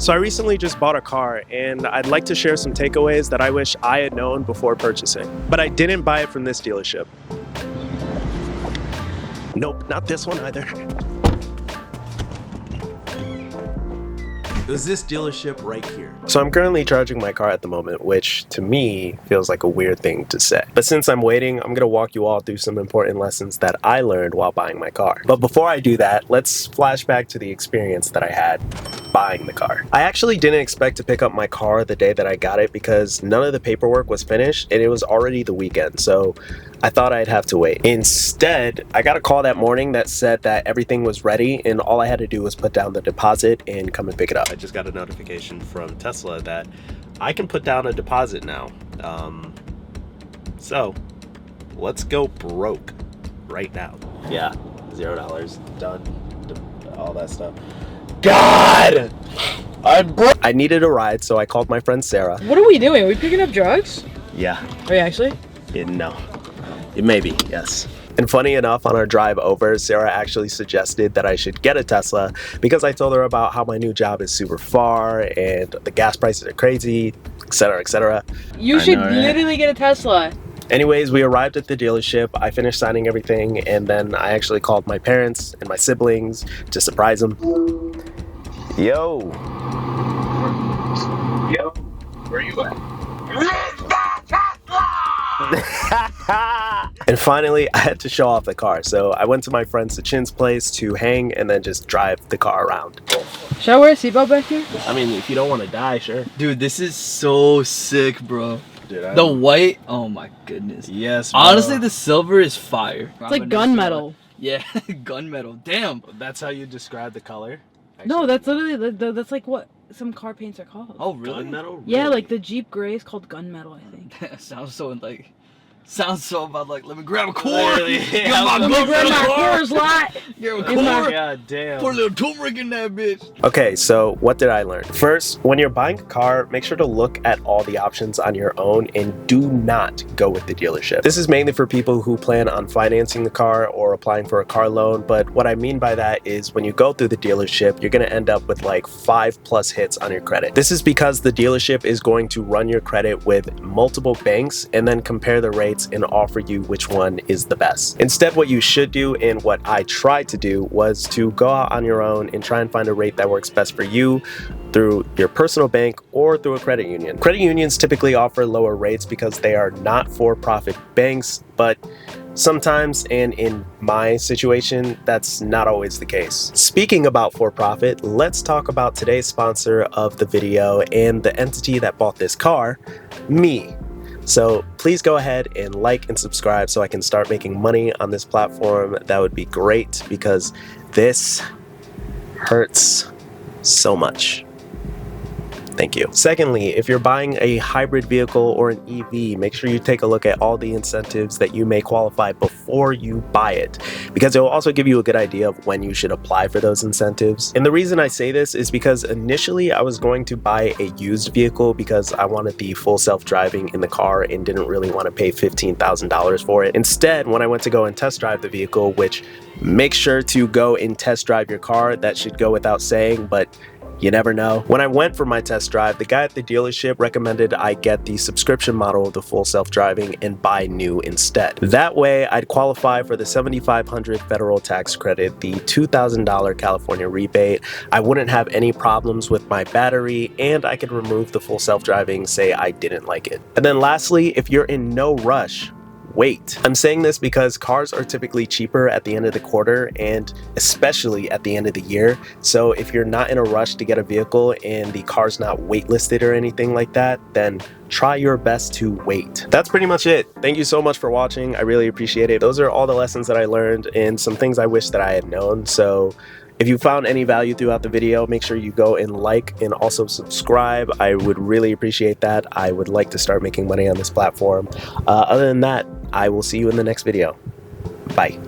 So I recently just bought a car and I'd like to share some takeaways that I wish I had known before purchasing. But I didn't buy it from this dealership. Nope, not this one either. It was this dealership right here. So I'm currently charging my car at the moment, which to me feels like a weird thing to say. But since I'm waiting, I'm gonna walk you all through some important lessons that I learned while buying my car. But before I do that, let's flash back to the experience that I had buying the car. I actually didn't expect to pick up my car the day that I got it because none of the paperwork was finished and it was already the weekend, so I thought I'd have to wait. Instead, I got a call that morning that said that everything was ready and all I had to do was put down the deposit and come and pick it up. I just got a notification from Tesla that I can put down a deposit now. So let's go broke right now. Yeah, $0, done, all that stuff. God! I'm broke! I needed a ride, so I called my friend Sarah. What are we doing? Are we picking up drugs? Yeah. Are you actually? No. It may be, yes. And funny enough, on our drive over, Sarah actually suggested that I should get a Tesla because I told her about how my new job is super far and the gas prices are crazy, etc., etc. You should literally get a Tesla. Anyways, we arrived at the dealership, I finished signing everything, and then I actually called my parents and my siblings to surprise them. Yo, where you at? And finally, I had to show off the car, so I went to my friend Sachin's place to hang and then just drive the car around. Should I wear a seatbelt back here? I mean, if you don't want to die, sure. Dude, this is so sick, bro. Dude, the white, oh my goodness. Yes, bro. Honestly, the silver is fire. It's like gunmetal. Yeah, gunmetal. Damn. That's how you describe the color? No, that's literally, that's like what some car paints are called. Oh, really? Gunmetal? Yeah, Really? like the Jeep Gray is called gunmetal, I think. Sounds so about like, let me grab a core. Yeah, Let me grab my Coors Light. Grab a In my- core. God damn. Pour a little turmeric in that bitch. Okay, so what did I learn? First, when you're buying a car, make sure to look at all the options on your own and do not go with the dealership. This is mainly for people who plan on financing the car or applying for a car loan, but what I mean by that is when you go through the dealership, you're gonna end up with like 5+ hits on your credit. This is because the dealership is going to run your credit with multiple banks and then compare the rates and offer you which one is the best. Instead, what you should do, and what I tried to do, was to go out on your own and try and find a rate that works best for you through your personal bank or through a credit union. Credit unions typically offer lower rates because they are not for-profit banks, but sometimes, and in my situation, that's not always the case. Speaking about for-profit, let's talk about today's sponsor of the video and the entity that bought this car, me. So please go ahead and like and subscribe so I can start making money on this platform. That would be great because this hurts so much. Thank you. Secondly, if you're buying a hybrid vehicle or an EV, make sure you take a look at all the incentives that you may qualify before you buy it, because it will also give you a good idea of when you should apply for those incentives. And the reason I say this is because initially I was going to buy a used vehicle because I wanted the full self-driving in the car and didn't really want to pay $15,000 for it. Instead, when I went to go and test drive the vehicle, which make sure to go and test drive your car, that should go without saying, but you never know. When I went for my test drive, the guy at the dealership recommended I get the subscription model of the full self-driving and buy new instead. That way, I'd qualify for the $7,500 federal tax credit, the $2,000 California rebate, I wouldn't have any problems with my battery, and I could remove the full self-driving, say I didn't like it. And then lastly, if you're in no rush, wait. I'm saying this because cars are typically cheaper at the end of the quarter and especially at the end of the year. So if you're not in a rush to get a vehicle and the car's not waitlisted or anything like that, then try your best to wait. That's pretty much it. Thank you so much for watching. I really appreciate it. Those are all the lessons that I learned and some things I wish that I had known. So if you found any value throughout the video, make sure you go and like and also subscribe. I would really appreciate that. I would like to start making money on this platform. Other than that, I will see you in the next video. Bye.